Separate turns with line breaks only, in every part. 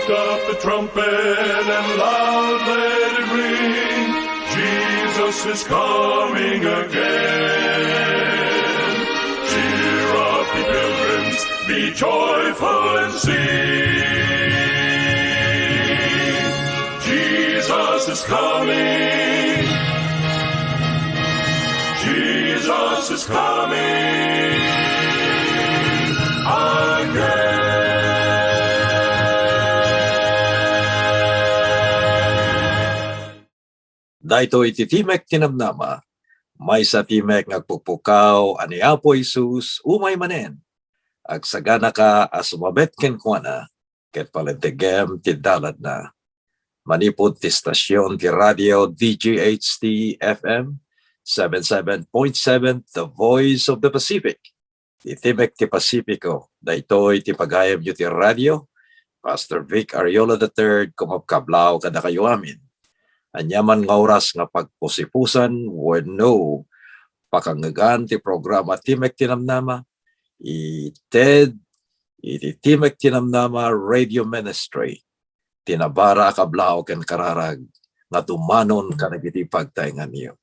Lift up the trumpet and loud let it ring. Jesus is coming again. Cheer up, ye pilgrims, be joyful and sing. Jesus is coming. Jesus is coming again.
Daytoy titimek ti Namnama, may sa timek ngagpupukaw ani Apo Isus umay manen. Ag sagana ka asumabet ken kuana, ket palentegem ti dalad na. Manipod ti stasyon ti radio DGHT FM 77.7 The Voice of the Pacific. Ti timek ti Pasipiko, daytoy ti pagayam yu ti radio. Pastor Vic Ariola III kumapkablaw kada kayo amin. Anyaman nga oras nga pagpusipusan wenno pakangagan ti programa Timek Tinamnama ited iti Timek Tinamnama Radio Ministry tinabara kablaw ken kararag nga tumanon kanagiti pagtayngan niyo.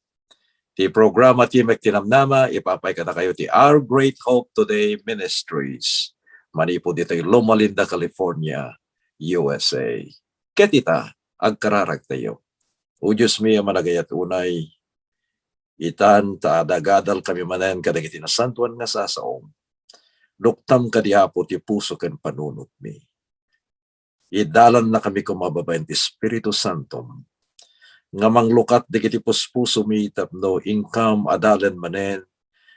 Ti programa Timek Tinamnama ipapay kada kayo ti Our Great Hope Today Ministries manipod dito'y Loma Linda, California, USA. Ketita agkararag tayo. O Diyos mi, managayat unay, itan taadagadal kami manen kadagiti nasantuan nga sasaom. Luktam kadiapo ti puso ken panunot mi. Idalan na kami kumababayan ti Espiritu Santo. Nga manglukat dagiti puspuso mi tapno income adalan manen,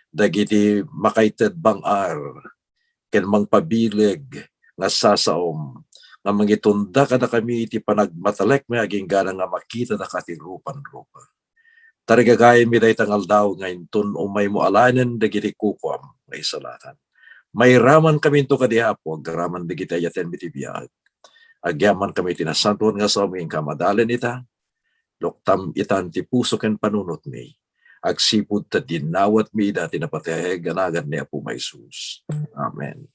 dagiti makaited bangar, ken mangpabilig nga sasaom. Nga mangitunda kada kami iti panagmatalek may aging gana nga makita na kati rupan-rupa. Tarigagayin mi day tangal daw ngayon tun umay mo alanan dagiti kukwam nga isalatan. May raman kami ito kadihapo, agraman dagiti ayaten mitibiyag. Agyaman kami tinasantuan nga sa aming kamadalin ita, loktam itan ti puso ken panunot mi. Agsipud ta dinawat mi dati napatay ganagan ni Apo Maisus. Amen.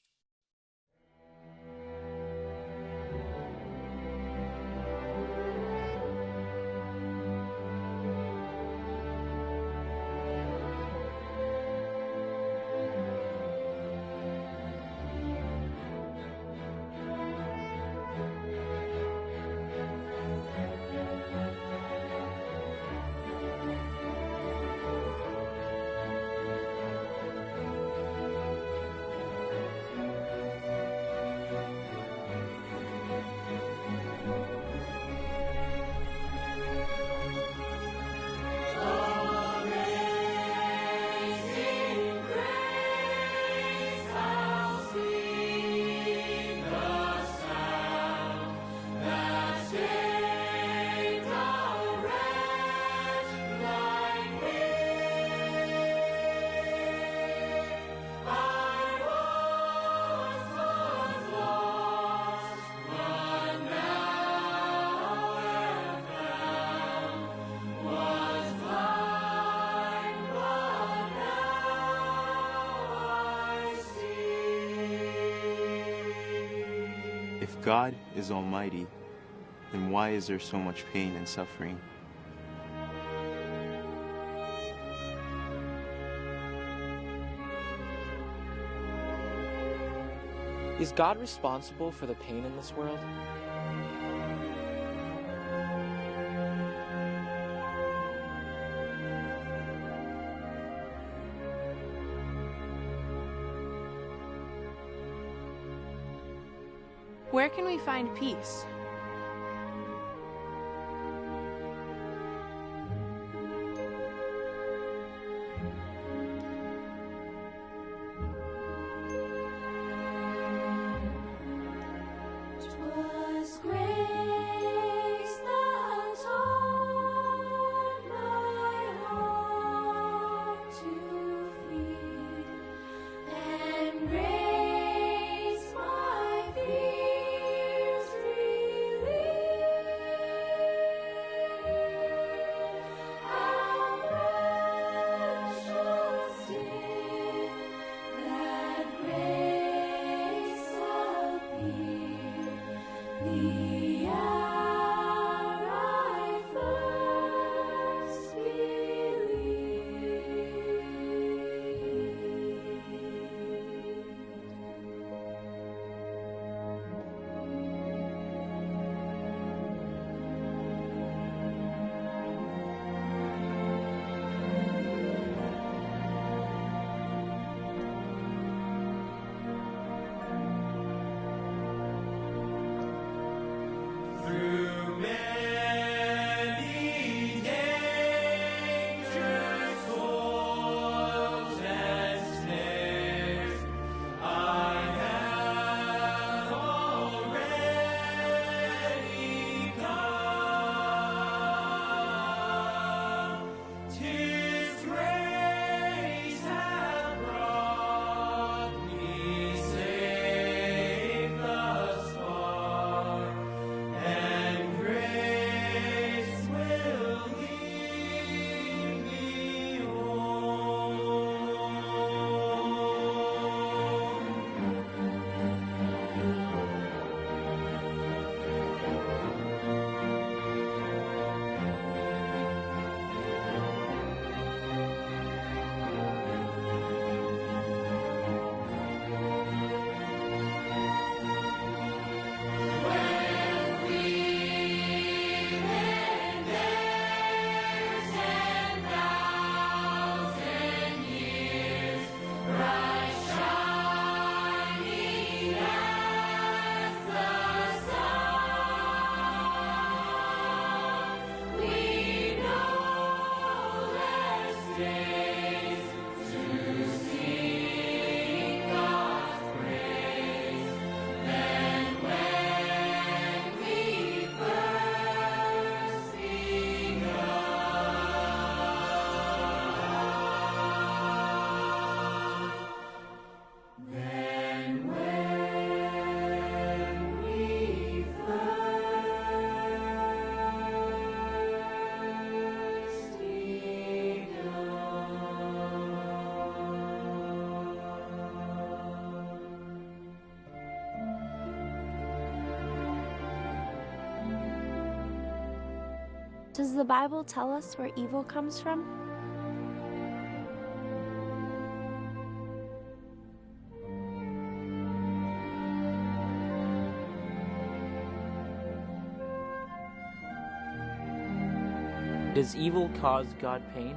If God is almighty, then why is there so much pain and suffering?
Is God responsible for the pain in this world?
Where can we find peace?
Grace my fears
Does the Bible tell us where evil comes from?
Does evil cause God pain?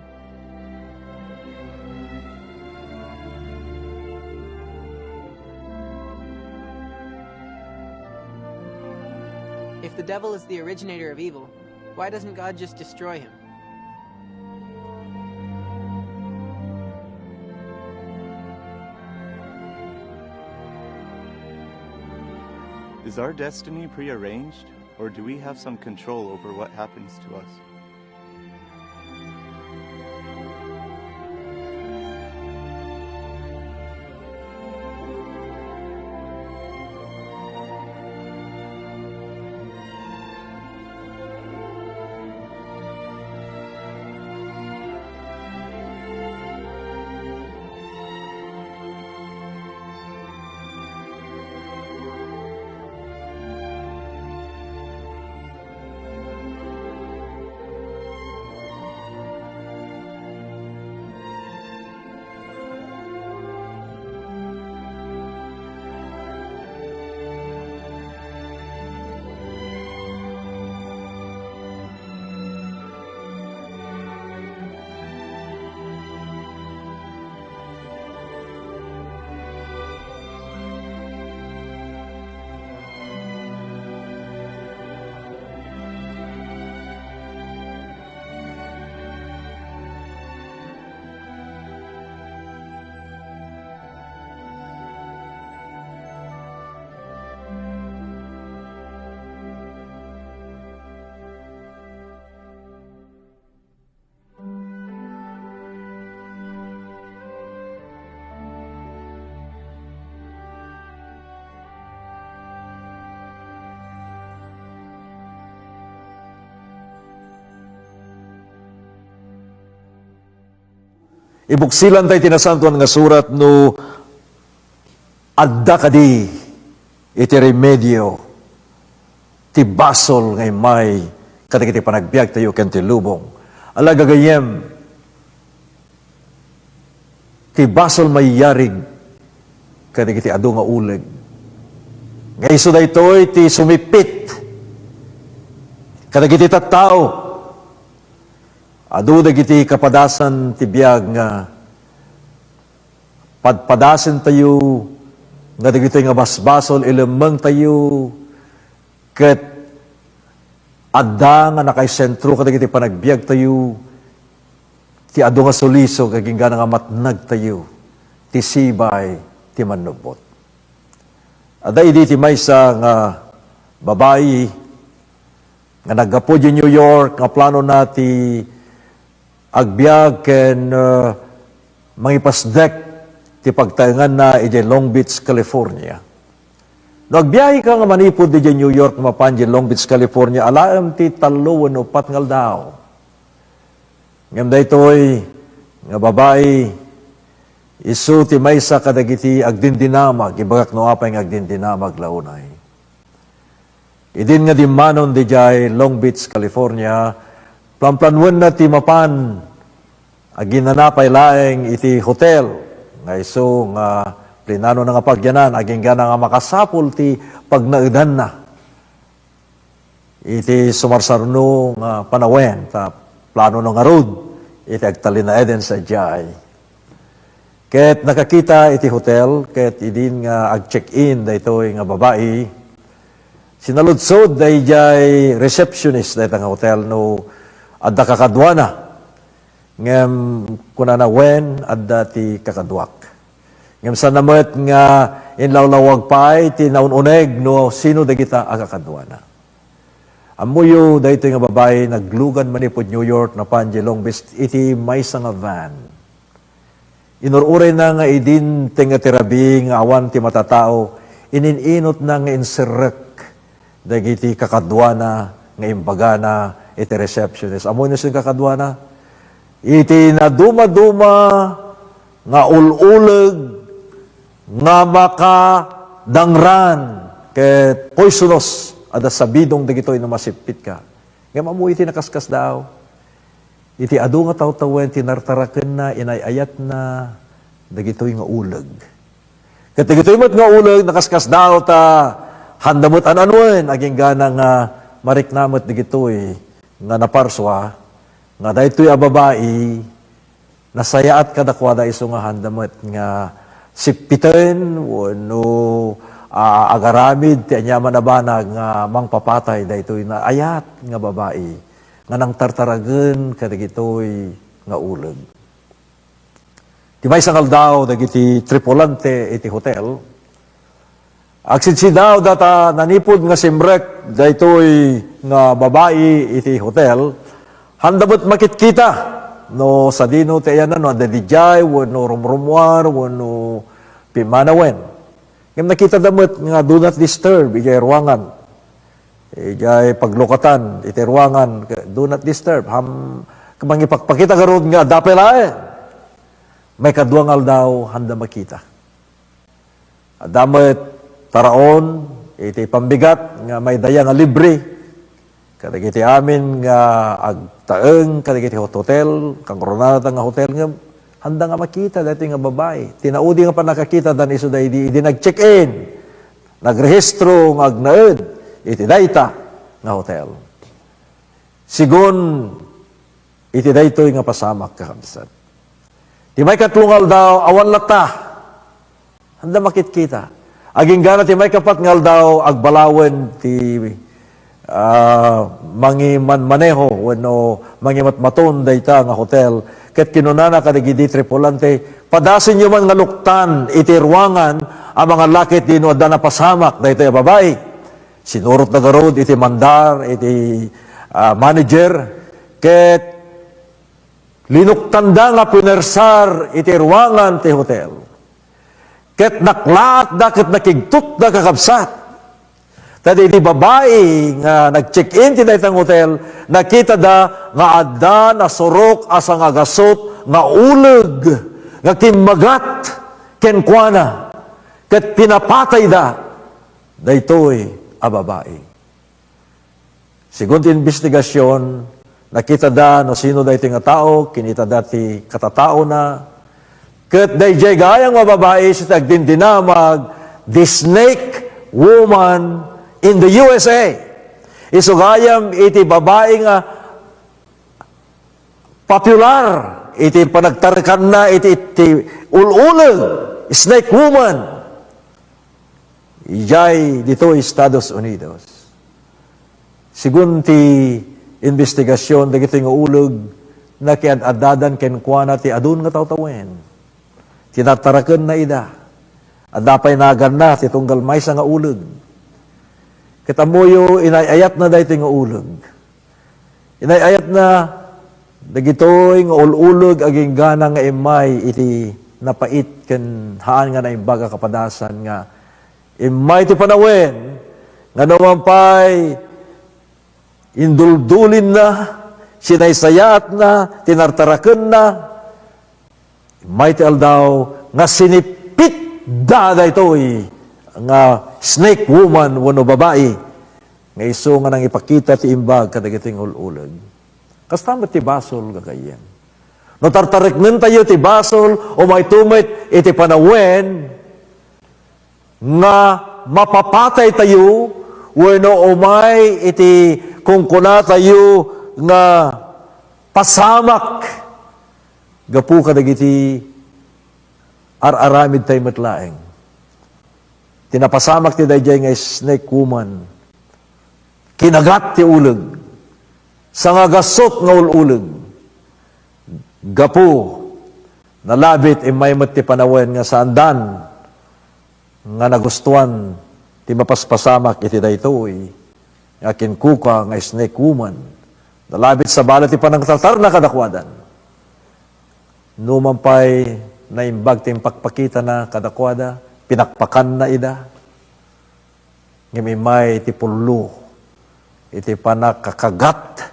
If the devil is the originator of evil, why doesn't God just destroy him?
Is our destiny prearranged, or do we have some control over what happens to us?
Ibuksilan tayo tinasantuan nga surat no adda kadi iti Remedio ti Basol ngay may kadagiti panagbiag tayo ken ti lubong. Ala gagayem ti Basol may yarig kadagiti adu nga uleg. Ngay iso daytoy ti sumipit kadagiti tattao. Adu dagiti kapadasan ti biag nga padpadasen tayo nga dagiti nga basbasol ilemeng tayo ket adda nga nakaisentro kadagiti panagbiag tayo ti adu nga soliso kagingga nga matnag tayo ti sibay ti manubot. Adda idi ti maysa nga babayi nga naggapo di New York nga plano na ti agbiag ken mangipasdek ti pagtaengan na iti Long Beach, California. No agbiyahe ka nga manipod di New York mapan di Long Beach, California, alaem ti 3 o 4 nga daw. Ngem daytoy nga babae isu ti maysa kadagiti agdindinamag, ibagak no apay nga agdindinamag launay. Idin nga dimanon di jay Long Beach, California, plamplanwen na ti mapan aginanapay laeng iti hotel nga iso nga plinano na nga pagyanan aging gana nga makasapul ti pagnaudan na iti sumarsarno nga panawen ta plano no nga road iti agtalina eden sa jay. Ket nakakita iti hotel ket idin nga ag-check-in daytoy nga babae sinaludsod dayjay receptionist dayta nga hotel no adda kakadwana ngem kunana wen adda ti kakadwak ngem sanamet nga inlawlawag pay ti naununeg no sino dagita agakadwana. Amuyo daytoy nga babae naglugan manipod New York na panje Long Beach iti maysa nga van. Inururay na nga idin tinga tirabi nga awan ti matatao inininot na nga inserek dagiti kakadwana nga imbagana iti receptionist. Amo nyo sing kakadwana? Iti na duma-duma nga ululeg nga makadangran ket poisonous ada sabidong dagitoy na masipit ka. Nga mamu iti nakaskas daw. Iti adu nga tawtawen tinartaraken na inayayat na dagitoy nga uleg. Ket dagitoy met nga uleg nakaskas daw ta handamot ananwen aging gana nga mariknamot dagitoy nga naparswa nga daytoy a babae nasayaat kadakwada iso nga handamot nga sipiten wenno agaramid ti anyaman na banag nga mangpapatay daytoy na ayat nga babae nga nang tartaragen kadagitoy nga uleg. Ti may sangal daw dagiti tripulante iti hotel. Agsidsi daw data nanipod nga simrek daytoy nga babae iti hotel. Handamot makitkita no sa dino ti ayan no dadijay wenno rumrumwar wenno pimanawen. Ngem nakita damot nga do not disturb ijay ruangan. Ijay paglukatan iti ruangan do not disturb kamang ipakpakita garod nga dapel laen. May kaduangal daw handa makita. Adamot taraon iti pambigat nga may daya nga libre. Kadagiti amin nga agtaeng kadagiti hotel, kang koronada nga hotel nga handa nga makita dati nga babae. Tinaudi nga pa nakakita dan iso day di nag-check-in. Nagrehistro nga agnaed iti dayta nga hotel. Sigon iti daytoy nga pasamak kakabsat. Ti may katlungal daw awan lata. Handa makitkita. Aging gana ti may kapat ngal daw agbalawen ti mangimanmaneho wenno mangimatmaton dayta nga hotel ket kinunana kadagiti tripulante padasin nyo man nga luktan iti ruangan ang mga lakit dino adda na pasamak dayta babae. Sinurot na garod iti mandar iti manager ket linuktanda nga pinersar iti ruangan ti hotel. Ket naklaat da ket nakigtut da kakabsat. Tadi iti babae nga nag-check-in ti daytang hotel, nakita da nga adda na surok asa nga gasot nga uleg nga kimmagat kenkwana ket pinapatay da daytoy a babae. Sigun ti investigasyon, nakita da no sino daytoy nga tao, kinita dati katatao na ket dayjay gayang nga babae si tagdindinamag the snake woman in the USA. Isugayam iti babae nga popular iti panagtarkan na iti ululeg snake woman. Ijay dito Estados Unidos. Sigun ti investigasyon dagiti nga uleg na kiad-adadan kenkwana ti adun nga tawtawen. Tinataraken na ida. Adapay nagan na ti tunggal maysa nga uleg. Kitamuyo inayayat na daytoy nga uleg. Inayayat na dagitoy nga ululeg aging gana nga imay iti napait ken haan nga naimbaga kapadasan nga imay ti panawen nga nawampay induldulin na sinaysayat na tinartaraken na imay ti aldaw nga sinipit da daytoy nga snake woman wano babae nga iso nga nang ipakita ti imbag kadagiti ululeg. Kastamat ti Basol gagayen. No tartareknen tayo ti Basol o may tumit iti panawen nga mapapatay tayo wano umay iti kungkuna tayo nga pasamak gapu kadagiti araramid tayo matlaeng. Tinapasamak ti dayjay nga snake woman. Kinagat ti uleg. Sa nga gasot nga ululeg. Gapu. Nalabit imay met ti panawen nga sandan. Nga nagustuhan ti mapaspasamak iti daytoy. Nga kinkuka nga snake woman. Nalabit sa balat ti panangtatar na kadakwadan. Numampay na imbag ti pakpakita na kadakwada. Pinakpakan na ida. Ngimimay iti pullo. Iti panakakagat.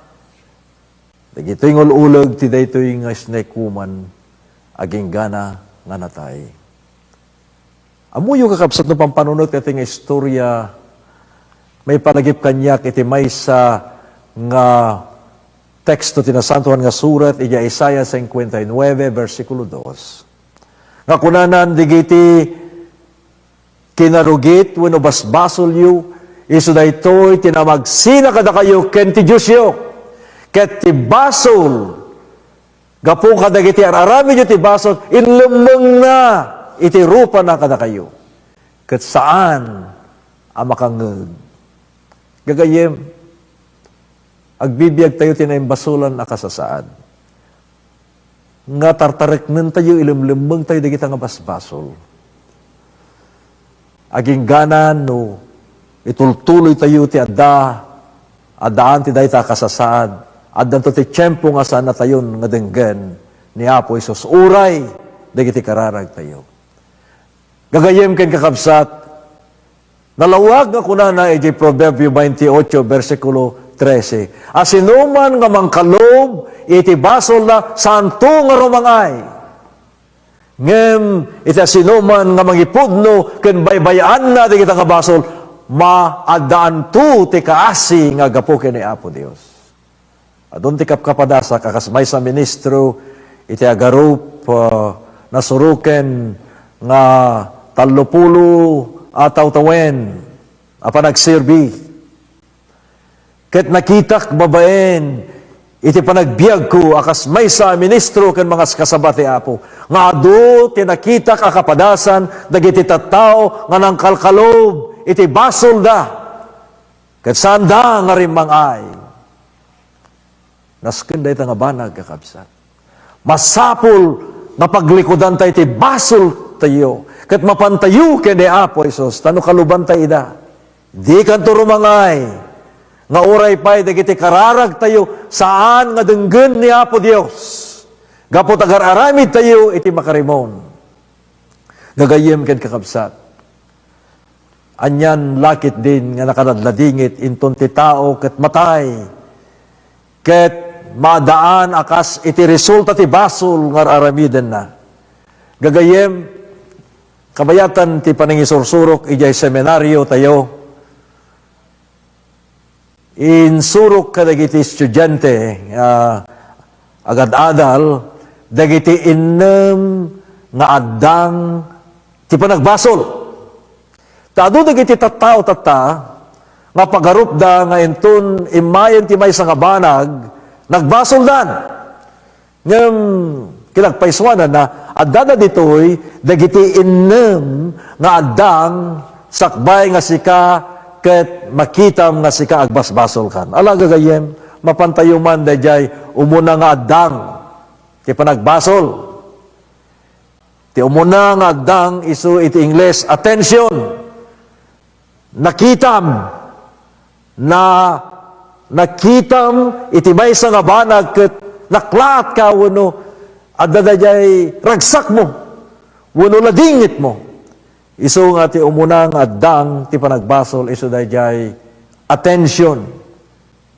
Dagitoy ng ululeg ti daytoy nga snake woman. Aging gana nga natay. Amuyo kakabsat no pampanunot iti nga istorya. May palagip kanyak iti may sa
nga teksto tinasantuhan nga surat ija Isaiah 59 versikulo 2. Nga kunanan digiti kinarugit wenno basbasol yu isu daytoy tinamagsina kada kayo ken ti Dios yu ket ti basol gapu kadagiti ararami yu ti basol inlumeng na iti rupa na kada kayo ket saan ang makangeg gagayem agbibiyag tayo tinaimbasulan na kasasaad. Nga tartareknen tayo, ilimlimeng tayo di kita nga basbasol. Aging ganan, no, itultuloy tayo ti adaan ti dahi ta kasasaad, adan to ti tiyempo nga saan na tayo nga denggen ni Apo Isos. Uray, di kiti kararag tayo. Gagayem ken kakabsat, nalawag nga kunana, iti Proverbio 28, versikulo 13. Asinuman nga mangkalob, iti basol na santo nga rumangay. Ngem, iti asinuman nga mangipudno, ken baybayaan na di kita nga basol, maadaan tu ti kaasi nga gapo ken ni Apo Dios. Adun ti kapkapadasa, kakasmay sa ministro, iti agarup, nasuruken nga 30 ataw tawen, apa nagsirbi. Ket nakitak babaen, iti panagbiag ko, akas may sa ministro ken mga kasabati Apo. Nga adu, tinakitak akapadasan, dagiti tattao, nga nang kalkalob, iti basol da. Ket sanda nga rimang ay. Nasken da ita nga banag kakabsat. Masapul, nga paglikodan tayo iti basol tayo. Ket mapantayo ken ni Apo Isos, tano kaluban tayo da. Di kanto rumangay. Nga oray pa'y dagiti kararag tayo saan nga denggen ni Apo Dios. Gapo tagar-aramid tayo iti makarimon. Gagayem ken kakabsat. Anyan lakit din nga nakadadladingit inton ti tao ket matay. Ket madaan akas iti resulta ti basol nga aramiden na. Gagayem kabayatan ti panangisursurok ijay seminaryo tayo. Insurok ka dagiti estudyante agad-adal dagiti innem nga addang ti panagbasol. Tado dagiti tattao nga pagarupda nga inton imayen ti maysa nga banag nagbasol dan. Ngem kinagpaiswanan na addada ditoy dagiti innem nga addang sakbay nga sika ket makitam nga sika agbasbasol kan. Ala gagayem, mapantayuman dayjay umuna nga addang ti panagbasol. Ti umuna nga addang isu iti Ingles, attention. Nakitam iti maysa nga banag ket naklat ka wenno adda dayjay ragsak mo. Wenno ladingit mo. Isu nga ti umunang addang ti panagbasol isu dayjay attention.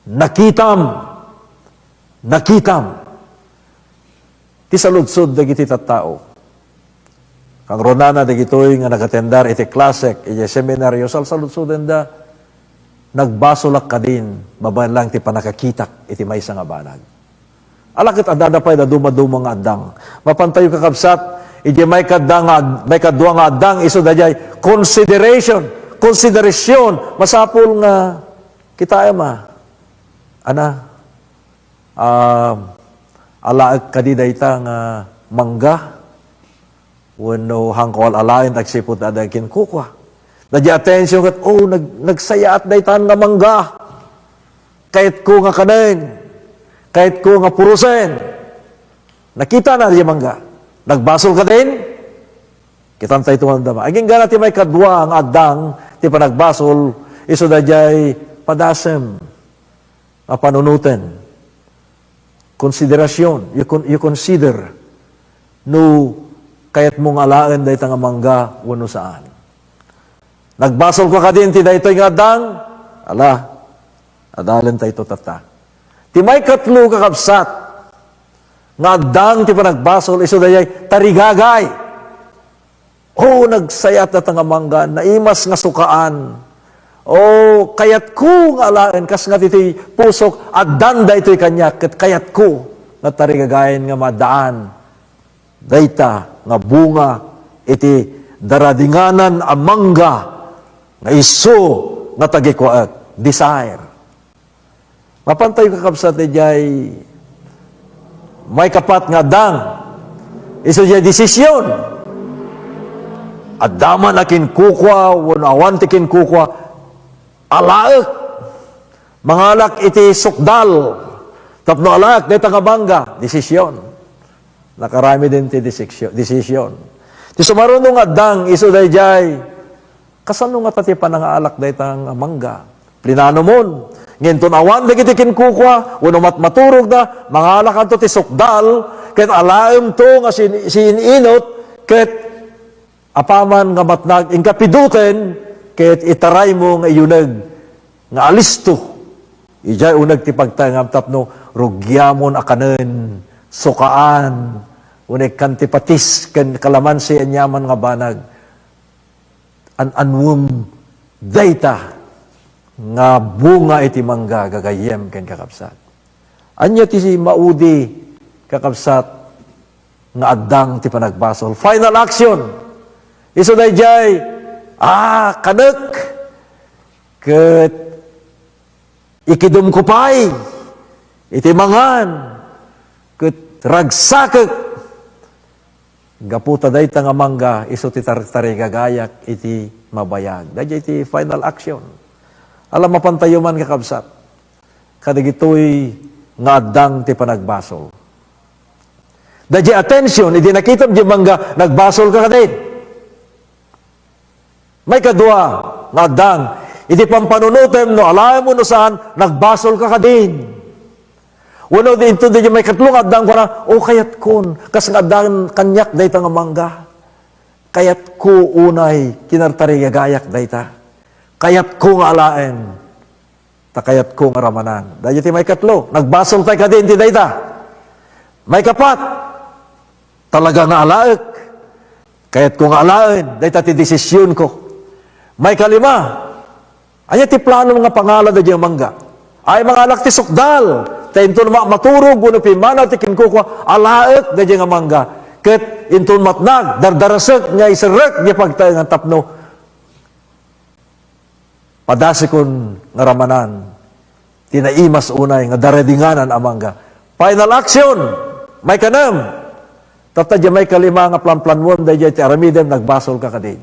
Nakitam. Ti saludsod dagiti tattao. Kang ronana dagitoy nga nagatendar iti klasek iti seminaryo saludsuden da nagbasolak ka din babaen lang ti panakakitak iti maysa nga banag. Alakit adada pay da dumaduma nga addang. Mapantayo kakabsat iti may kadwa nga addang isu dayjay consideration masapul nga kita alaag kadi dayta nga mangga wenno hangkol alain tagsiput aday kinkukwa dadya atensyon ket nagsayaat daytan nga mangga kahit ko nga kanen kahit ko nga purusen nakita na di mangga. Nagbasol ka din? Kitan tayo tumandama. Aging gana ti may kadwa ang addang ti panagbasol iso dayjay padasem a panunuten. Konsiderasyon. You consider no kayat mong alaan dayta nga mangga wenno saan. Nagbasol ka din ti daytoy nga addang? Ala, adalan tayo tata. Ti may katlo kakabsat nga addang ti panagbasol isu dayay tarigagay. Nagsayat na nga mangga naimas nga sukaan O kayat ko nga alaan, kas nga ito'y pusok, at danda ito'y kanya, kayat ko, nga tarigagayan nga madaan, dayta, nga bunga, iti daradinganan amangga, nga iso, nga tagikwaak, desire. Mapantay kakabsat jay may kapat nga dang, iso jay desisyon. At daman akin kukwa, wanawan tikin kukwa, alaak, mangalak iti sukdal, tapno alaak, dito nga bangga, desisyon. Nakarami din ti desisyon. Ti sumarunong nga dang, iso day jay, kasano nga tati panangaalak dito nga mangga, plinano mon, nginton awan da kiti kinkukwa, uno maturog na, mangalak anto ti sukdal, ket alaem to nga sininot, ket apaman nga matnag, ingkapiduten, ket itaray mo nga iyunag, nga alisto, ijay unag ti pagtangam tapno, rugyamon akanen, sukaan, unig kantipatis, ken kalamansi anyaman nga banag, anwum dayta, nga bunga iti mangga gagayem ken kakabsat. Anya ti si maudi kakabsat nga addang ti panagbasol. Final action. Iso dayjay kanek ket ikidumkupay iti mangan ket ragsakek gaputa dayta nga mangga iso ti tarigagayak iti mabayag. Dayjay ti final action. Alam mapantayo man kakabsat, kadigitoy nga addang ti panagbasol. Dadya attention, hindi nakita di mangga, nagbasol ka kadin. May kadua, nga addang, hindi pampanunutem, no alam mo no saan, nagbasol ka kadin. Wano di ito, di may katlong addang ko na, kayat kun, kas nga addang kanyak dayta nga mangga. Kayat ko unay, kinartarigagayak dayta. Kayat ko nga alaen, takayat ko nga ramanan. Dahil may katlo, nagbasol tayo ka din, ti dayta. May kapat, talaga nga alaek, kayat ko nga alaen, dayta ti desisyon ko. May kalima, anya ti plano mga pangalan da diyang mangga. Ay mga alak ti sukdal, tayo ito na maturog, uno pimanaw ti kinkukwa, alaek da diyang mangga. Ket ito matnag, dardarasek, nga isarek, nga pagtayo nga tapno, padasikon nga ramanan, tinaimas unay nga daredinganan amangga. Final action, may kanam. Tapta may kalima nga plan-planwon, dahil ti aramidem, nagbasol ka kadin.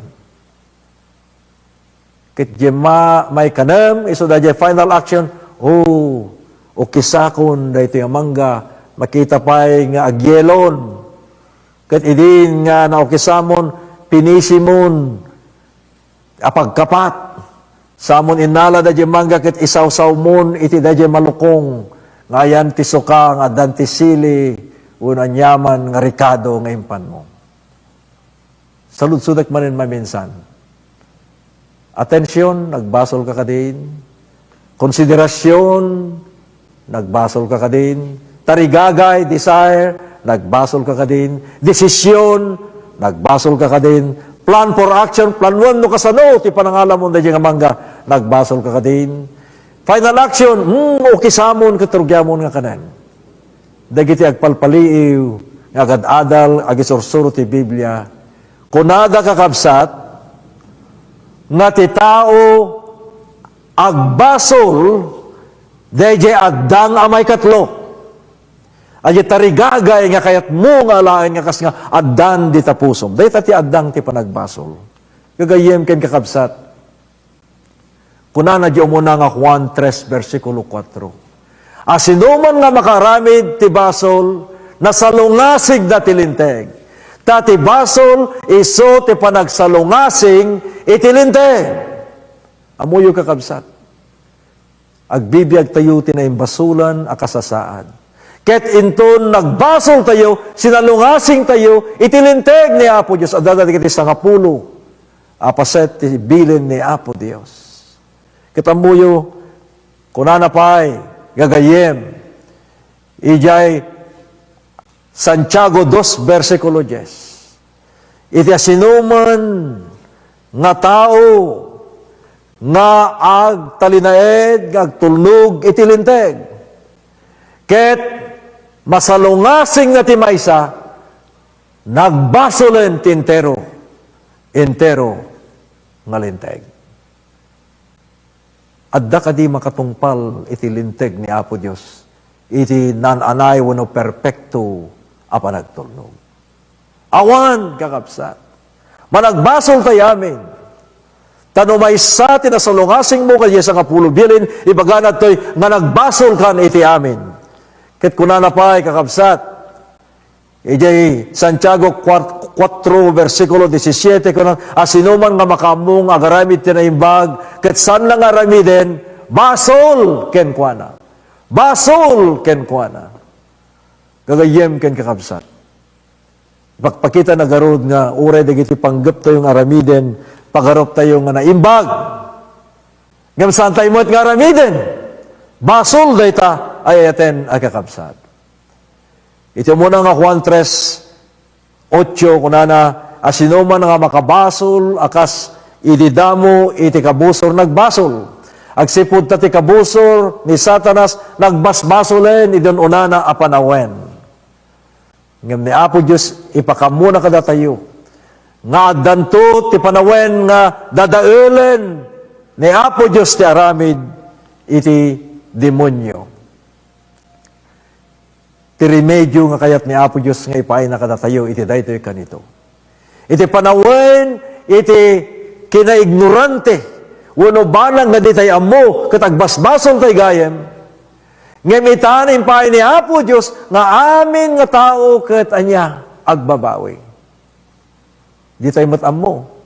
Kit may kanam, iso dahil final action, o kisakon, dahil ti amangga, makita pa'y nga agyelon. Kit idin nga na okisamon, pinisimon, apagkapat, samon inala da mangga ket isaw-saw mon iti da malukong ngayan ti suka nga dan ti sili una nyaman nga rikado nga impan mo. Salud-sudak manin maminsan. Atensyon, nagbasol ka kadin. Konsiderasyon, nagbasol ka kadin. Tarigagay, desire, nagbasol ka kadin. Desisyon, nagbasol ka kadin. Plan for action, plan 1 no kasano, ti panangalan mo da nga mangga, nagbasol ka kadin. Final action, okay samon, katurgyamon nga kanan. Dagiti agpalpaliiw, nga agad-adal, agisursuro ti Biblia, kunada kakabsat, nga ti tao, agbasol, dayjay agdang amay katlo. Ay tarigagay nga kayat mo nga lain nga kas nga addan di tapusom. Day ti addang ti panagbasol. Gagayem ken kakabsat. Kunana di umuna nga Juan 3 versikulo 4. Asinuman nga makaramid ti basol nasalungasig da tilinteg. Ta ti basol iso ti panagsalungasing itilinteg. Amuyo kakabsat. Agbibiyag tayo ti na imbasulan akasasaad. Ket inton nagbasol tayo, sinalungasing tayo, itilinteg ni Apo Diyos. Adada kiti sangapulo, apaset ti bilin ni Apo Diyos. Kitamuyo, kunana pa'y gagayem, ijay Santiago 2, versikulo 10. Iti asinuman nga tao, nga ag talinaed, ag tulnog itilinteg. Ket masalungasing na ti maysa, nagbasolen ti entero nga linteg. Adda kadi makatungpal iti linteg ni Apo Dios, iti nananay wano perpekto a panagtulnog. Awan kakabsat, managbasol tayo amin, tanumaysa tinasalungasing mo kaya sa kapulubilin, ibaganat to'y nga nagbasol kan iti amin. Ket kunanapay kakabsat, ijay Santiago 4 versikulo 17 kunan asinuman nga makamong agaramid tinaimbag ket san lang aramiden basol ken kuana. Basol ken kuana. Gagayem ken kakabsat. Pagpakita na garod nga uray dagiti panggep tayo nga aramiden, pagarop tayo nga naimbag. Ngem saan tayo mo't nga aramiden? Basol dayta ayaten a kakabsat. Ito muna nga Juan 3:8 kunana asinuman nga makabasol akas ididamo iti kabusor nagbasol. Agsipud ta ti kabusor ni Satanas nagbasbasolen idon unana a panawen. Ngem ni Apo Dios ipakamuna kada tayo nga addanto ti panawen nga dadaelen ni Apo Dios ti aramid iti demonyo. Ti Remedio nga kayat ni Apo Dios nga ipay nakadatayo iti daytoy kanito. Iti panawen iti kinaignorante wenno banang nga di tay ammo ket agbasbason tay gayem. Ngem itan impay ni Apo Dios nga amin nga tao ket anya agbabawi. Di tay met ammo.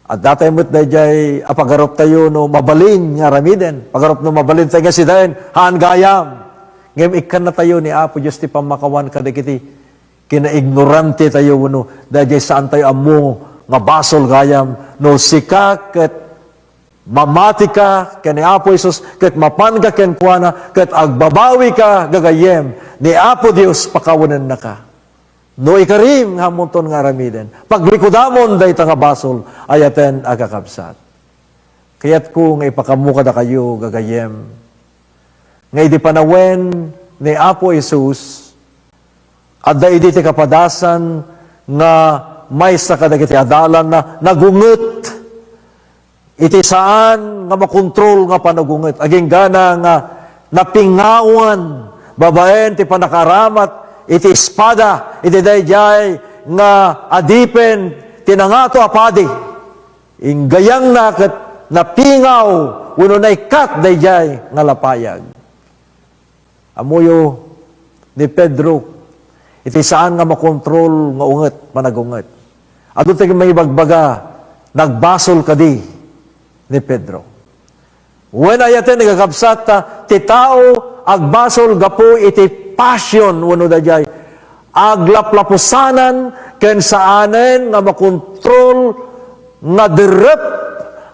At datay met dayjay apagarop tayo no mabalin nga ramiden. Pagarop no mabalin tay nga sidaen haan gayam. Ngem ikan na tayo ni Apo Diyos ti pamakawan kadagiti kinaignorante tayo wano dahil saan tayo amo nga basol gayam no sika ket mamati ka ken ni Apo Jesus ket mapan ka ken kuana ket agbabawi ka gagayem ni Apo Dios pakawanen na ka. No ikarim nga monton nga aramiden. Paglikudamon dayta nga basol ayaten agakabsat. Kayat ko nga ipakamuka da kayo gagayem nga iti panawen ni Apo Jesus, adda iti kapadasan nga may sa kadagiti adalan na nagunget. Iti saan nga makontrol nga panagunget. Aging gana nga napingawan, babaen ti panakaramat, iti espada, iti dayjay nga adipen, tinangato apadi. Inggayang na ket napingaw, uno na ikat dayjay nga lapayag. Amuyo ni Pedro, iti saan nga makontrol nga unget, managunget. Adto tayo may bagbaga, nagbasol kadi ni Pedro. When ayaten nagakabsat ti tao agbasol gapo iti passion wano dayjay aglaplapusanan ken saanen nga makontrol nga derep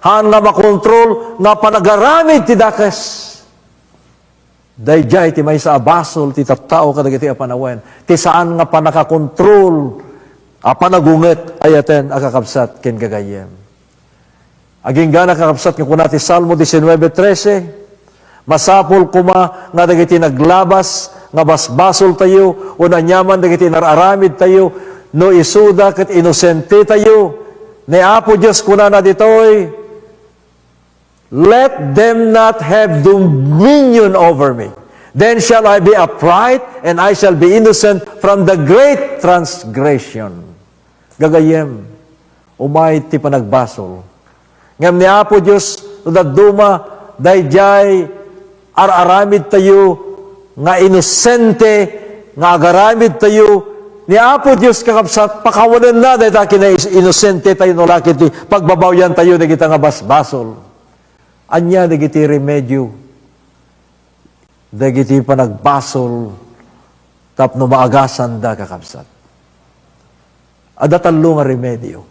han nga makontrol nga panagaramid ti dakes. Dayjay ti may sa abasol ti tattao kadagiti a panawen ti saan nga panakakontrol a panagunget ayaten akakabsat ken gagayem. Aging gana kakabsat nga kuna ti Salmo 19:13 masapol kuma nga dagiti naglabas nga basbasol tayo una nyaman dagiti nararamid tayo no isuda ket inosente tayo ni Apo Dios kuna na ditoy. Let them not have dominion over me. Then shall I be upright, and I shall be innocent from the great transgression. Gagayem, umay ti panagbasol. Ngam ni Apo Diyos, tudagduma, dayjay, araramid tayo, nga inosente, nga agaramid tayo, ni Apo Diyos kakabsat, pakawanan na, dahil taki na inosente tayo, no lakit, pagbabawyan tayo, na kita nga basbasol. Anya dagiti Remedio, dagiti panagbasol, tapno maagasan da kakabsat. Ada talo nga Remedio.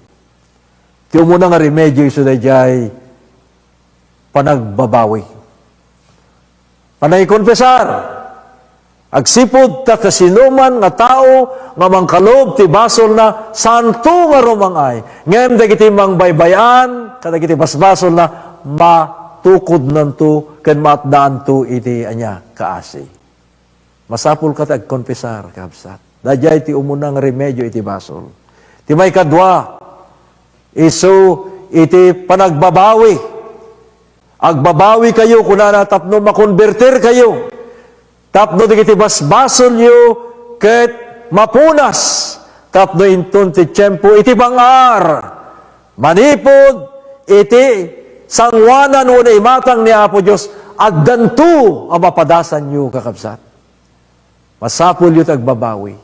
Ti umuna nga Remedio iso dayjay panagbabawi. Panay konfesar, agsipod ta kasinuman nga tao nga mangkalob ti basol na santo nga rumangay. Ngem dagiti mangbaybayan, kadagiti basbasol na matukod nanto ken maatdaan to iti anya kaasi. Masapul ka tag konfesar kabsat. Dayay ti umunang remedyo iti basol. Ti may kadwa isu iti panagbabawi. Agbabawi kayo kunana tapno makonverter kayo. Tapno digiti basbasol yu ket mapunas. Tapno inton ti tiyempo iti bangar. Manipod iti sangwanan una imatang ni Apo Diyos at danto ang mapadasan nyo kakabsat. Masapul yu tagbabawi.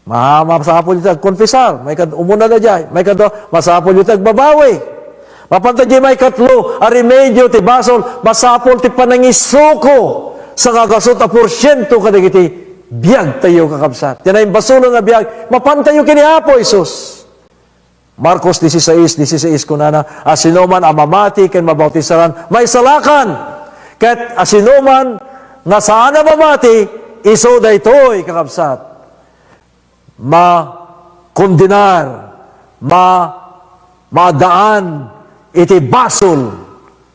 Masapul yu tagkonfesar. May umuna na dyan. May kadwa, masapul yu tagbabawi. Mapanta dyan may katlo, a remedyo ti basol, masapul ti panangisuko sa kagasot a porsyento kadagiti biyag tayo kakabsat. Yan ay basolo nga biyag, mapantayo kini Apo Isus. Marcos 16:16 kunana, asinuman amamati ken mabautisaran may salakan. Ket asinuman nga saan mamati iso daytoy kakabsat. Ma-kondinar, madaan iti basol.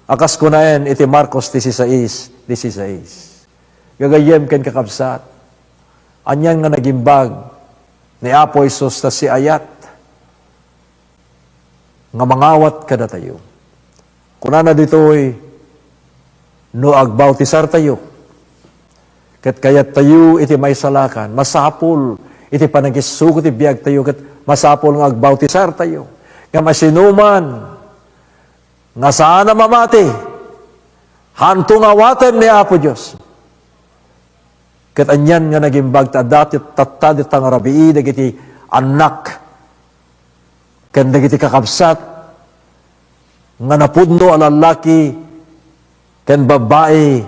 Akas kunaen iti Marcos 16:16. Gagayem ken kakabsat. Anyan nga nagimbag ni Apo Isus ta si ayat nga mangawat kada tayo. Kunana ditoy no agbautisar tayo. Ket kayat tayo iti may salakan, masapul iti panagisuko ti biag tayo ket masapul nga agbautisar tayo. Nga masinuman nga saan mamati hantong awaten ni Apo Dios. Ket anyan nga nagimbag ta dati tattad tang rabii dagiti anak ken dagiti kakabsat nga napudno a lalaki ken babae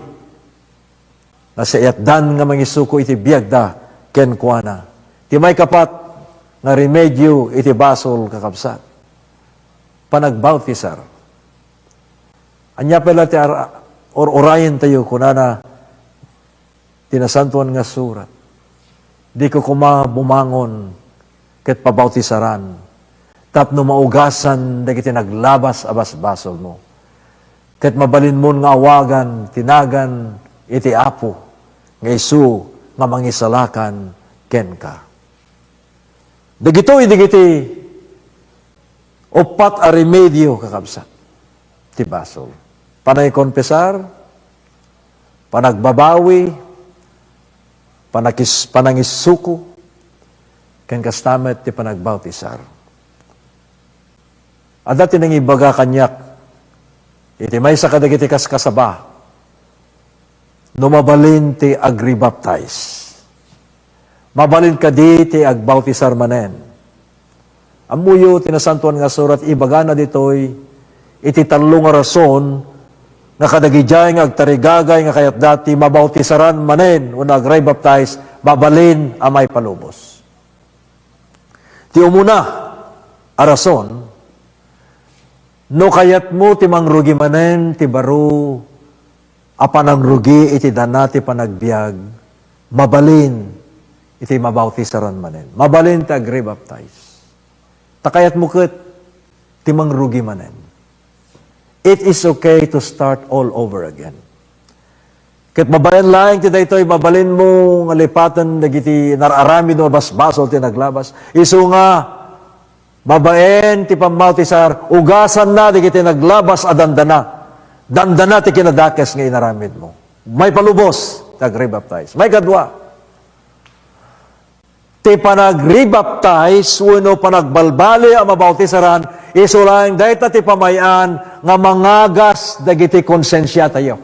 na sa iatdan nga mangisuko iti biagda ken kuana. Ti may kapat nga remedyo iti basol kakabsat. Panagbautisar. Anya pala ti orayin tayo kunana tinasantuan nga surat. Di ko bumangon ket pabautisaran. Tapno maugasan dagiti naglabas abas basol mo. Ket mabalin mo nga awagan, tinagan, iti Apo, nga isu, nga mangisalakan, ken ka. Dagitoy, opat a remedyo kakabsat, ti basol. Panay konfesar, panagbabawi, panangisuko, ken kastamet ti panagbautisar. Ada tinang ibaga kanyak, iti may sa kadagiti kaskasaba, numabalin ti agribaptize. Mabalin ka di ti agbautisar manen. Amuyo tinasantuan nga surat, ibaga na ditoy, iti talong nga rason, nga kadagijay nga agtarigagay nga kayat dati mabautisaran manen, o agribaptize, mabalin amay palubos. Ti umuna, a rason, no kayat mo ti mangrugi manen, ti baro, apanangrugi iti dana ti panagbiag, mabalin iti mabautisaran manen. Mabalin ti agribaptize. Takayat mo ket ti mangrugi manen. It is okay to start all over again. Ket mabalin lang ti daytoy mabalin mo nga lipatan dagiti nararami no basbasol ti naglabas. Isu nga babaen ti pambautisar, ugasan na di kiti naglabas a dandana. Dandana ti kinadakes nga inaramid mo. May palubos, nag-rebaptize. May kadwa. Ti panag-rebaptize, uno panagbalbali ang mabautisaran, isulang dahita ti pamayan nga mangagas dagiti konsensya tayo.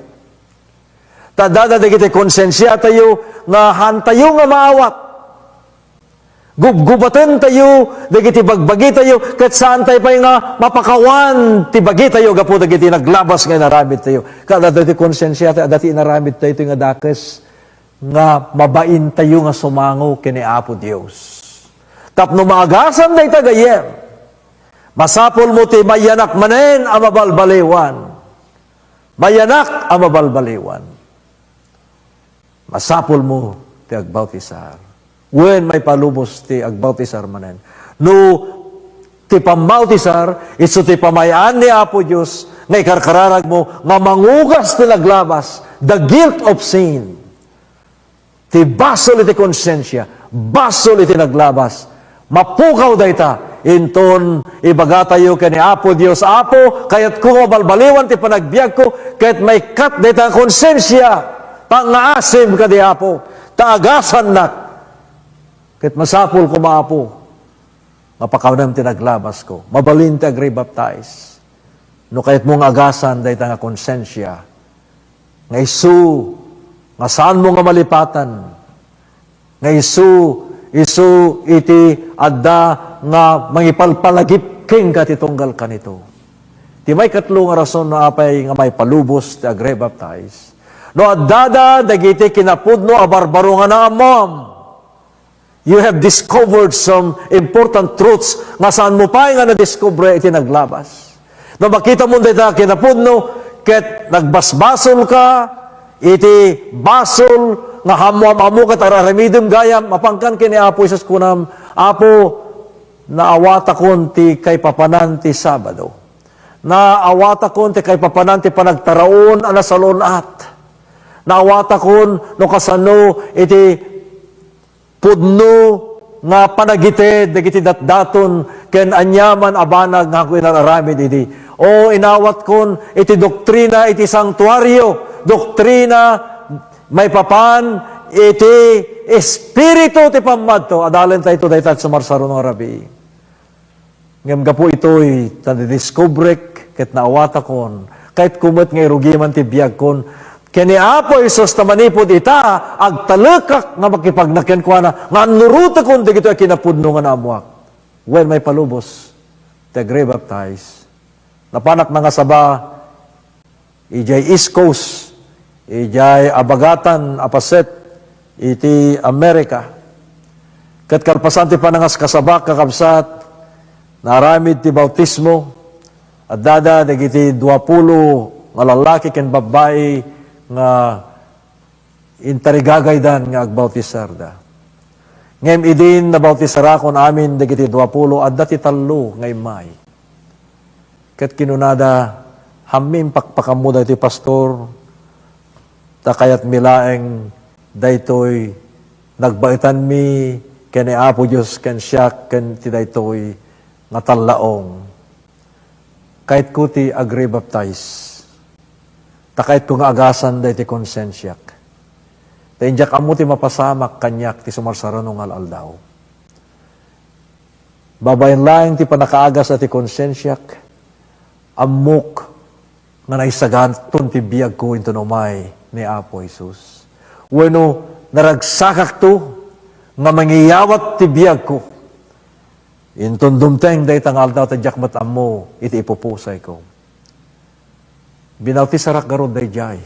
Tadada dagiti konsensya tayo nga hantayo nga maawat. Gubgubatan tayo, dagiti bagbagi tayo, kat saan tayo pa nga mapakawan, ti bagi tayo, gapo dagiti naglabas nga naramid tayo. Kada dati konsensya tayo, dati naramid tayo, ito nga dakes, nga mabain tayo nga sumango kini Apo Dios. Tapno maagasan tayo tagayem, masapol mo ti mayanak manen ang mabalbaliwan. Mayanak ang mabalbaliwan. Masapol mo ti agbautisar. When may palubos ti agbautisar manen. No, ti ti pamautisar, iso ti pamayaan ni Apo Diyos, nga ikarkararag mo, nga mangugas ti naglabas, the guilt of sin. Ti basol iti konsensya, basol iti naglabas, mapukaw dayta, inton ibaga tayo kani Apo Diyos, Apo, kayat ko mabalbaliwan ti panagbiag ko, kayat may kat dayta konsensya, pangaasim ka di Apo, taagasan nak, kayat masapul ko maapo, mapakawnam ti naglabas ko, mabalin ti agri-baptize, no kayat mong agasan dayta nga konsensya, nga isu, nga saan mo nga malipatan, nga isu iti adda nga mangipalpalagip king katitunggal kanito. Ti may katlo nga rason na apay nga may palubos ti agre-baptize. No adda dagiti kinapudno a barbaro nga na amam. You have discovered some important truths nga saan mo pa nga na-discover iti naglabas. No makita mo dita kinapudno ket nagbasbasol ka iti basol nga hamuam-amu kat Remedium gayam mapangkan kini Apo Isus kunam, Apo, naawata kon ti kay papanan ti Sabado. Naawata kon ti kay papanan ti panagtaraon ana sa lunat. Naawata kon no kasano iti pudno nga panagite dagiti datdaton ken anyaman abanag nga ako inararamid iti. O inawat kon iti doktrina iti sanktuaryo, doktrina may papan iti espiritu ti pamadto adalan tayo daytat sumarsaro ng rabi. Ngem gapo ito'y tadi-discover ket naawata kon kahit kumot nga irugiman ti biag kon kani Apo Isus tamanipod ita agtalekak nga makipagnakyan ko na nga nuruta kon digito ay kinapudno nga naamuak. When may palubos ti agre-baptize napanak na nga saba ijay East Coast, ijay abagatan, apaset, iti Amerika. Kat kalpasan ti panangas kasabak, kakabsat, naramid ti bautismo, at dada, nagiti 20 nga lalaki ken babae nga intarigagaydan nga agbautisar da. Ngem idin na bautisarakon amin, nagiti 20, at dati talo ngay may. Kat kinunada, hamim pakpakamuda iti pastor, takayat milaeng daytoy nagbaitan mi ken Apo Dios ken siya ken ti daytoy nga tallaong. Kahit ko ti agre-baptize, takayat ko nga agasan dayti konsensyak. Tainjak amo ti mapasamak kanyak ti sumarsarano nga aldaw. Babayan lang ti panakaagas at ti konsensyak, amok nga naisaganton ti biyag ko into nomay ni Apo Isus. Weno naragsakak to nga mangiyawat ti biyag ko. Inton dumteng day tangal daw tadyak matamo iti ipupusay ko. Binawti sarak garod day jay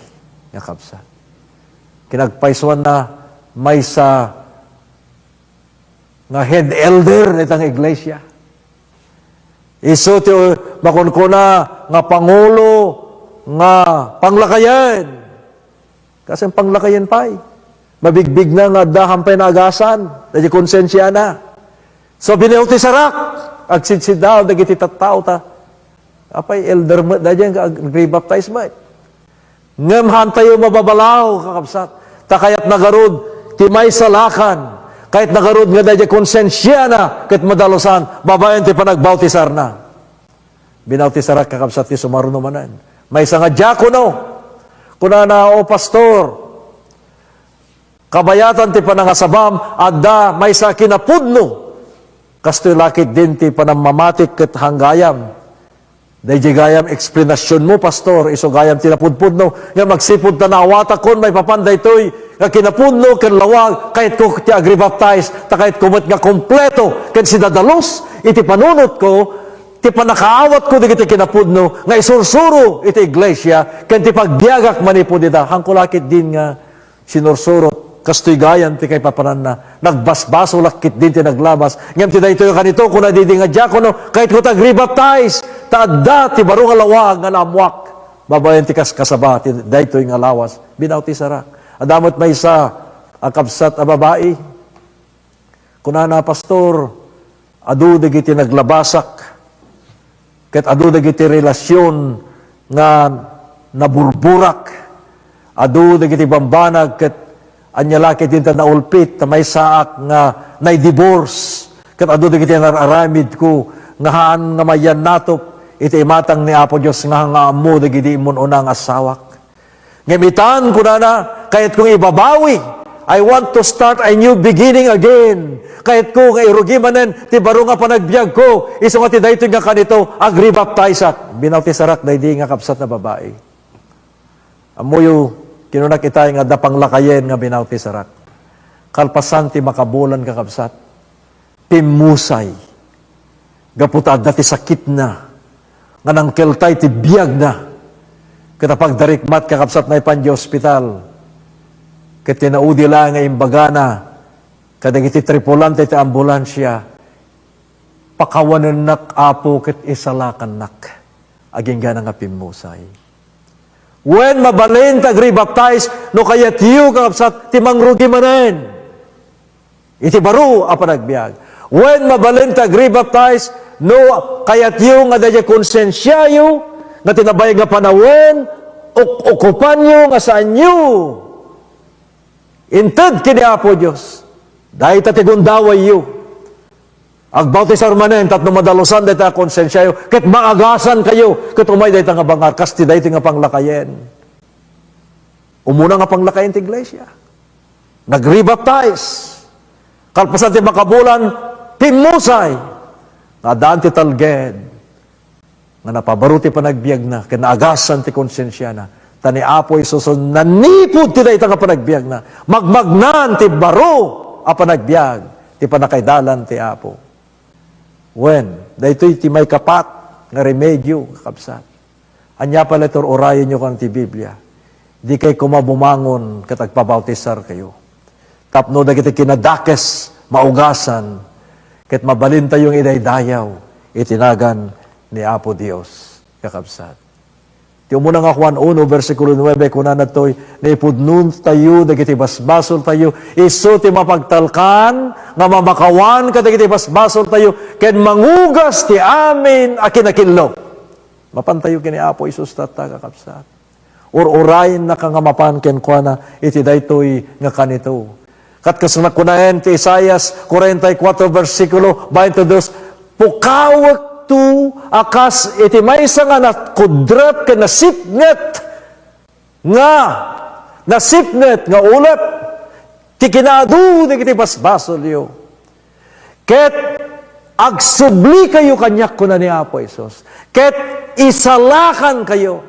nga kapsa. Kinagpaiswan na may sa nga head elder nitang iglesia. Iso ti makunkuna nga pangulo nga panglakayan. Kasi ang panglakayan pa'y mabigbig na nga dahampay na agasan, dahil konsensya na. So binewti sarak, agsidsid daw, dagiti tattao ta. Apay elder mo, dahil nag-rebaptize mo. Ngamhan tayo mababalaw, kakapsat. Takayat nagarod, timay salakan. Kahit nagarod nga dahil konsensya na, kahit madalosan, babayan ti panagbautisar na. Binautisar kakabsat ti sumaruno manan. May isa nga diakono, kuna na o pastor, kabayatan ti panangasabam, adda may isa kinapudno, kastoy lakit din ti panamamatik ket hanggayam. Dahil gayam eksplanasyon mo, pastor, iso gayam tinapudpudno, nga magsipud ta naawata kon may papanday toy, nga kinapudno, ken lawag, kahit ko ti agri-baptize, ta kahit kumot nga kompleto, ken sidadalos, iti panunot ko, ti panakaawat ko digiti kinapudno, nga isursuro iti iglesia, ken ti pagbiagak manipod ita, hangkulakit din nga sinursurot, kastoy gayan ti kay papanan na, nagbasbaso lakit din ti naglabas, ngam ti dayto yung kanito, kung nadidi nga diakono, kahit ko tag-rebaptize, taadda ti baro nga lawag nga namuak, babayan ti kaskasaba, ti dayto yung lawas, binawti sara. Adamot may isa, akabsat a babae, kuna na pastor, adu digiti naglabasak, ket adu dagiti relasyon nga naburburak, adu dagiti bambanag ket anyalaki din ta naulpit ta may saak nga nay-divorce, ket adu dagiti nararamid ko nga haan nga mayan natop iti imatang ni Apo Dios nga amo dagiti imon unang asawak. Ngemitan ko na kahit kung ibabawi, I want to start a new beginning again. Kahit ko nga irugimanen, ti baro nga panagbiag ko, iso nga ti daytoy nga kanito, agribaptizat. Binawtisarak daydi nga kapsat na babae. Amuyo, kinunak itay nga dapang lakayen nga binawtisarak. Kalpasan ti makabulan ka kapsat. Pimusay. Gaputad na ti sakit na. Nga nang keltay ti biag na. Katapag darikmat kakapsat na ipan di hospital, ket tinaudi lang nga imbaga na, kadang iti tripulante iti ambulansya, pakawanan nak Apo ket isalakan nak, aging gana nga pimusay. When mabalin tagri baptize, no kayat yu kakapsat, timangrugi manen. Iti baro apa nagbiag. When mabalin tagri baptize, no kayat yu nga dadya konsensyayo, nga tinabay nga panawen, okupan nyo nga saan nyo. Inted kini Apo Diyos, dahil tatigundaway yu. Agbautisar manen, tatno madalosan, dahil ta konsensya yu, ket maagasan kayo, ket umay dahil ta nga bangar, kasti dahil nga panglakayen. Umuna nga panglakayen ti iglesia. Nag-rebaptize. Kalpasan ti makabulan, pimusay. Nga daan ti talged. Nga napabaruti pa nagbiag na, kinaagasan ti konsensya na, tani Apo Isus, nanipod ti dayta nga panagbiag na, magmagnan ti baro a panagbiag, ti panakaidalan ti Apo. When, daytoy ti may kapat, nga remedyo, kakabsat. Anya pala ito, orayon nyo kang ti Biblia. Di kay kumabumangon, katagpabautisar kayo. Tapno na kita kinadakes, maugasan, ket mabalin tayong idaydayaw, itinagan ni Apo Dios, kakabsat. Ti umuna nga Juan 1, versikulo 9, kuna na to'y, naipudnun tayo, dagiti basbasol tayo, iso ti mapagtalkan, nga mamakawan ka dagiti basbasol tayo, ken mangugas ti amin a kinakillo. Mapantayo kini Apo Isus tata, kakabsat. Or-orayin na ka nga mapan ken kuana, iti daytoy nga kanito. Kat kasunak kunahen ti Isaias 44, versikulo 22, pukawak tu akas iti maysa nga nakudrat ka nasipnet nga ulep ti kinadu iti basbasol yo. Ket agsubli kayo kanyak ko na ni Apo Isus. Ket isalakan kayo.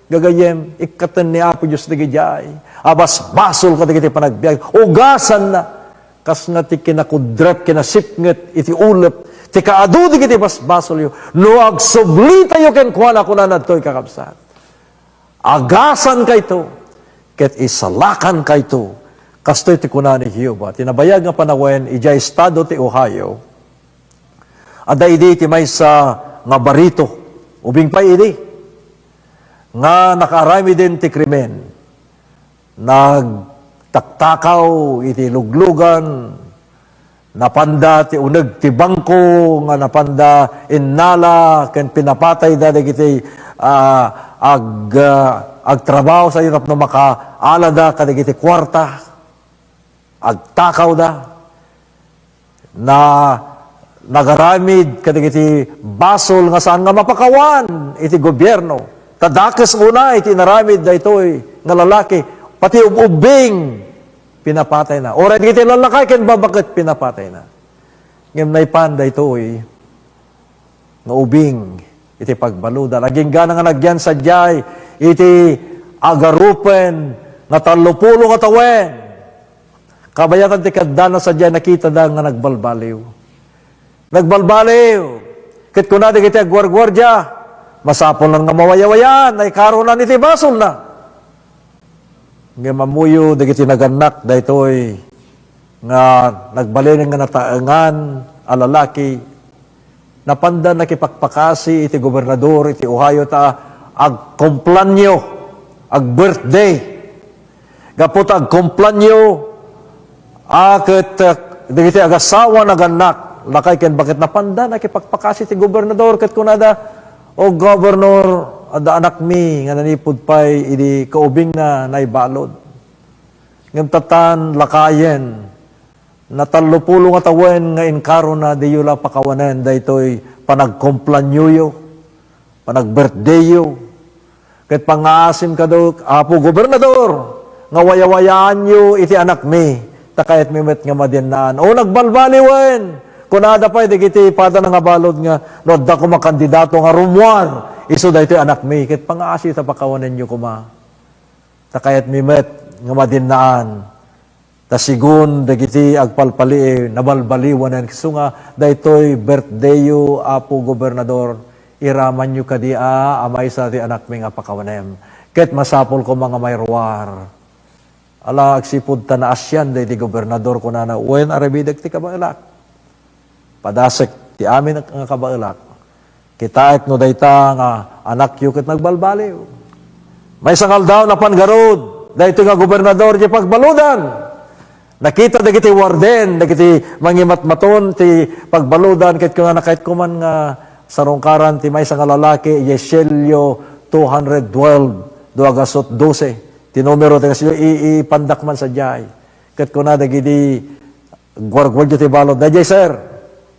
Gagayem, ikatan ni Apo Diyos na gijay. Abasbasol ka iti panagbiag. Ugasan na. Kas nga ti kinakudrat, kinasipnget, iti ulep. Ti kaadudig iti basbasol yo. No agsubli tayo ken kuana kuna nadtoy kakabsat. Agasan kayto. Ket isalakan kayto. Kastoy ti kuna ni Jehova. Tinabayag nga panawen, ijay estado ti Ohio. Ada idi ti maysa nga barito. Ubing pa idi. Nga nakarami din ti krimen. Nagtaktakaw iti luglugan, napanda ti uneg ti bangko, nga napanda innala, ken pinapatay da dagiti agtrabaho sa hirap na makaala da kadagiti kwarta, agtakaw da, na nagaramid kadagiti basol nga saan nga mapakawan iti gobyerno. Tadakes una iti naramid da ito'y nga lalaki, pati ubing pinapatay na. Oray iti lalakay, ken babakit pinapatay na. Ngayon na ipanda ito'y nga ubing, iti pagbaluda. Laging gana nga nagyan sa jay, iti agarupen, nga 30 nga tawen. Kabayatan ti kadana sa jay, nakita da nga nagbalbaliw. Nagbalbaliw. Kit kunadi kiti agwargwardya, masapon lang nga mawayawayan, ay karon na iti basol na. Ngayon mamuyo, dagiti naganak, daytoy nga nagbalin nga nataangan, alalaki, napanda nakipakpakasi iti gobernador, iti Ohio ta, agkumplanyo, ag-birthday. Gapot agkumplanyo, akit, dagiti agasawa naganak, lakay ken bakit napanda nakipakpakasi iti gobernador, ket kunada, O Governor, ada anak mi, nga nanipod pa'y idi kaubing na naibalod. Ngam tatan lakayen, natallupulo nga tawen nga inkaro na di yula pakawanen, daytoy panagkomplanyoyo, panag-birthdayo, kahit pangaasim ka daw, Apo Gobernador, nga wayawayaan nyo iti anak mi, takayat mi met nga madinaan. O nagbalbaliwen, kunada pa, di kiti pada nga balod nga, no da ko makandidato nga rumuan, iso da ito anak mi, kahit pangaasi ta pakawanan nyo kuma. Takayat mi met nga madinaan, tasigun, di kiti agpalpali, nabalbaliwanan, kiso nga, da ito'y birthdayo, Apo Gobernador, iraman nyo kadia, amay sa ti anak mi nga pakawanem. Kahit masapol ko mga mayruar. Ala, agsipod ta na asyan, di Gobernador ko na na, uwen arabidag ti kabailak. Padasek ti amin nga kabailak. Kitaek no dayta nga anak yu ket nagbalbaliw. May sangal daw na pangarod, dayto nga Gobernador di pagbaludan. Nakita dagiti warden, dagiti mangimatmaton ti pagbaludan, kahit kung nakait kuman nga sarungkaran ti may nga lalaki, Yeselio 212, 212. Ti numero ti kasi ipandak man sa jay. Kat ko na dagiti gwargwaryo ti balod. Dajay sir,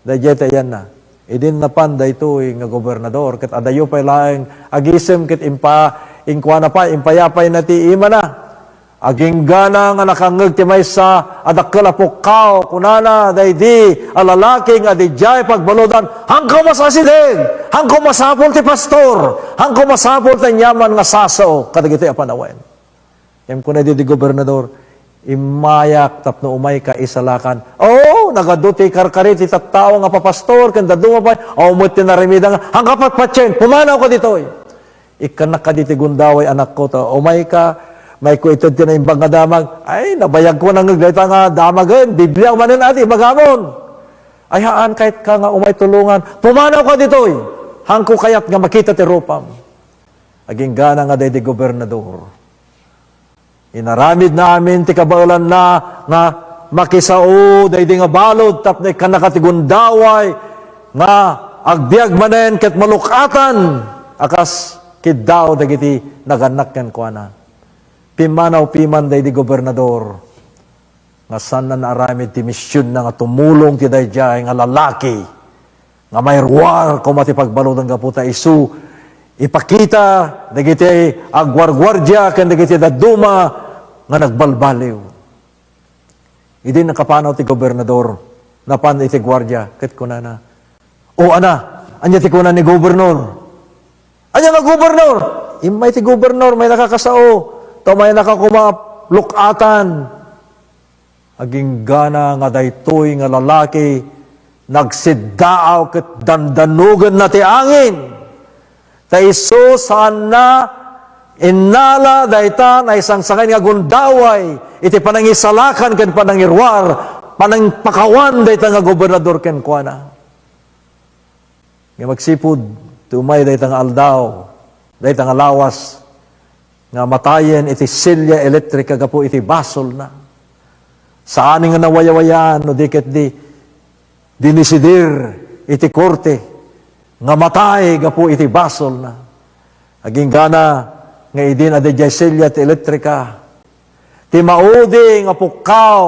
dajay tayan na. Idin na pan dayto nga gobernador. Kat adayo pa'y laeng agisem kat inkwa na pa, impayapay na ti ima na. Aging gana nga nakangag ti may sa adakkel apukaw, kunana, daydi, alalaking adijay pagbalodan, hangko masasideg, hangko masapol ti pastor, hangko masapol ti nyaman nga saso, kadagiti apanawen. Em ko na di Gobernador, imayak tapno umay ka isalakan. Oh, nagaduti karkari ti tattao nga papastor, kanda dumapay, umut ti narimida nga, hangka patpatyen, pumanaw ko ditoy. Ikanak ka di ti gundaway anak ko, to, umay ka, may kuitod ti na imbang nga damag, ay, nabayag ko nang nagdayta nga damagan, Biblia manin ati, magamon. Ay, haan, kahit ka nga umay tulungan, pumanaw ka ditoy, hangko kayat nga makita ti rupam. Aging gana nga di Gobernador. Inaramid namin ti kabaulan na nga makisao daydi nga balod tapno kanakatigundaway nga agbiag manen ket malukatan akas kiddaw dagiti naganak ken kuana. Pimanaw piman daydi Gobernador nga saan na naaramid ti misyon na nga tumulong ti dayjay nga lalaki nga mayruar kumati pagbalodan nga puta isu ipakita dagiti agwargwardya ken dagiti daduma nga nagbalbaliw. Idi nakapanaw ti Gobernador napan iti gwardya ket kunana. O ana, anya ti kunan ni Gobernador. Anya nga Gobernador? Imay ti Gobernador may nakakasao. To may nakakumapulukatan. Aging gana nga daytoy nga lalaki nagsiddaaw ket dandanugan na ti angin. Ta isu saan na innala dayta na isang sakay nga gundaway iti panangisalakan ken panangirwar panangpakawan dayta nga Gobernador ken kuana. Nga magsipud tumay dayta nga aldaw dayta nga lawas nga matayen iti silya elektrika gapo iti Basol na. Saan nga nawayawayan no diket di dinisidir iti korte nga matay gapo iti Basol na. Aging gana nga idin adijay silya ti elektrika. Ti maudi nga pukaw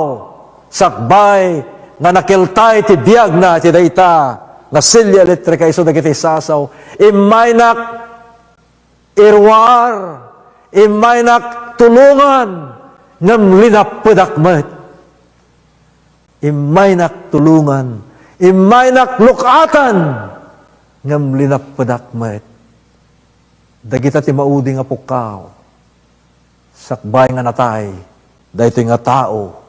sakbay nga nakiltay ti biag na ti dayta nga silya elektrika iso dagiti sasaw. Imaynak irwar, imaynak tulungan ngam linapedakmet. Imaynak tulungan, imaynak lukatan ngam linapedakmet. Dagita ti maudi nga pukaw, sakbay nga natay, dahito nga tao,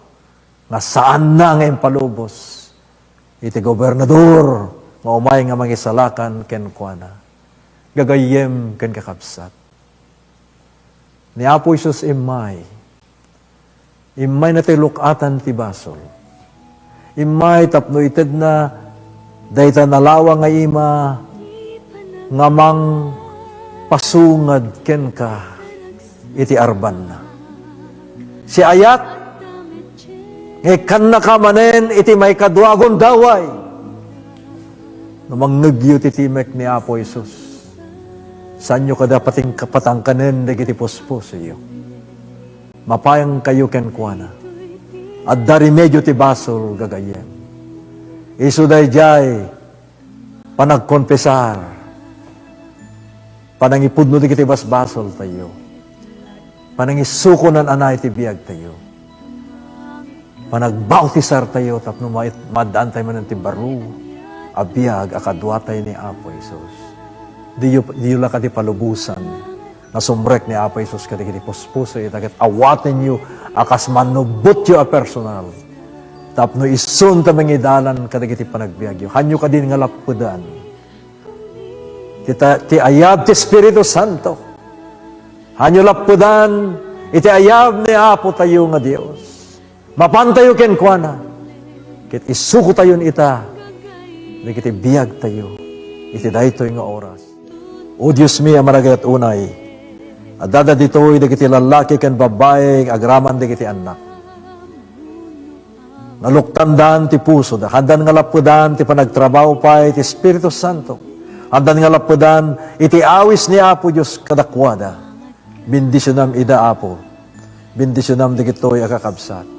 nga saan na nga impalubos, iti Gobernador, nga umay nga mangisalakan ken kuana, gagayem ken kakabsat. Ni Apo Isus imay na ti lukatan ti Basol, imay tapno ited na, dahita nalawa nga ima, nga mang pasungad ken ka iti arban na. Si ayat kan nakamanen iti may kadwagon daway. Namangngegyo ti timek ni Apo Isus. Saan nyo kada pating kapatangkanen dagiti puspos iyo. Mapayang kayo kenkwana. At da Remedio ti Basol gagayem. Isu dayjay panagkonpesar. Panangipudno di kiti basbasol tayo. Panangisuko nan anay ti biyag tayo. Panagbautisar tayo tapno madaan tayo man ti baru. Abiyag akadwa tayo ni Apo Isus. Di yu la kati palubusan. Nasumrek ni Apo Isus kati kiti puspuso itagat awaten yu akas manubot yu a personal. Tapno isun ta mangidalan kati kiti panagbiag yu. Hanyo ka din nga lapudan. Ti ayab ti Espiritu Santo. Hanyo lapudan iti ayab ni Apo tayo nga Dios. Mapantayo kenkwana. Kit isuko tayon ita. Kiti biyag tayo. Iti daytoy nga oras. O Diyos mi, amaragay at unay, at dada dito'y dagiti lalaki ken babae, agraman dagiti anak. Naluktandan ti puso, handan nga lapudan, ti panagtrabaho pa, ti Espiritu Santo. Handan nga lapudan, iti awis ni Apo Diyos kadakwada. Bindisyonam ida Apo. Bindisyonam dagito'y akakabsat.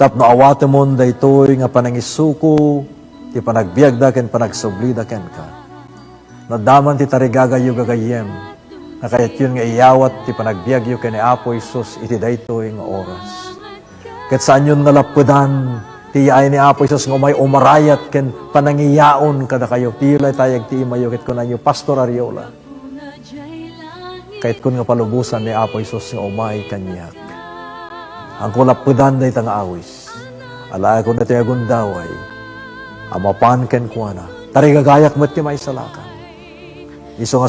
Tapno awatemon dayto'y nga panangisuko, ti panagbiag da ken panagsubli da ken ka. Nadaman ti tarigagayo gagayem, na kayat yun nga iyawat ti panagbiag yu ken ni Apo Isus iti daytoy nga oras. Ket saan yun nga lapudan, ti yaay ni Apo Isus nga umay umarayat ken panangiyaon kada kayo, pilay tayag ti imayo ket kunanyo Pastor Ariola. Kahit kun nga palubusan ni Apo Isus nga umay kanyak. Ang kulapudan day tang awis, alay ko na ti agundaway, amapan ken kuana, tarigagayak met ti may salakan. Iso nga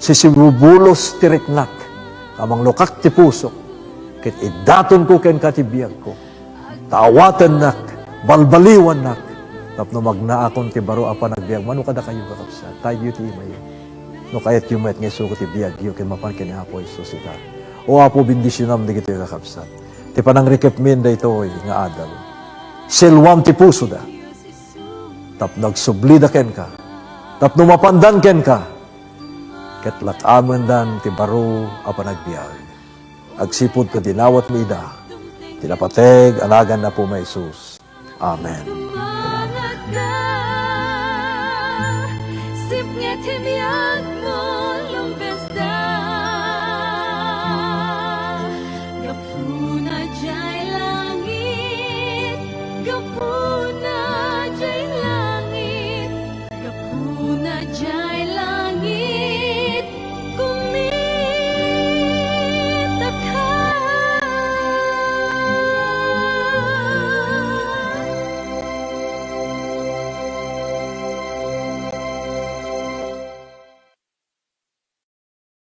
sibubulos tiriknak, amang lukak ti puso, kit idaton ko ken katibiyag ko, taawatan nak, balbaliwan nak, tapno magnaakon ti baro apa nagbiag, mano kada kayo kakapsat, tayo ti imayo. No kayat yung met nga suko ti biyag, yung ken mapan ken Apo Isus ita. O Apo bindisyonam di kito kakapsat. Ti panang rekepmin da ito nga adal. Silwam ti puso da. Tapno nagsubli da ken ka. Tapno mapandan ken ka. Ket lakaman dan ti baro apa nagbiag. Agsipod ka dinawat mi ida. Tinapateg anagan na po may Isus. Amen.
Sip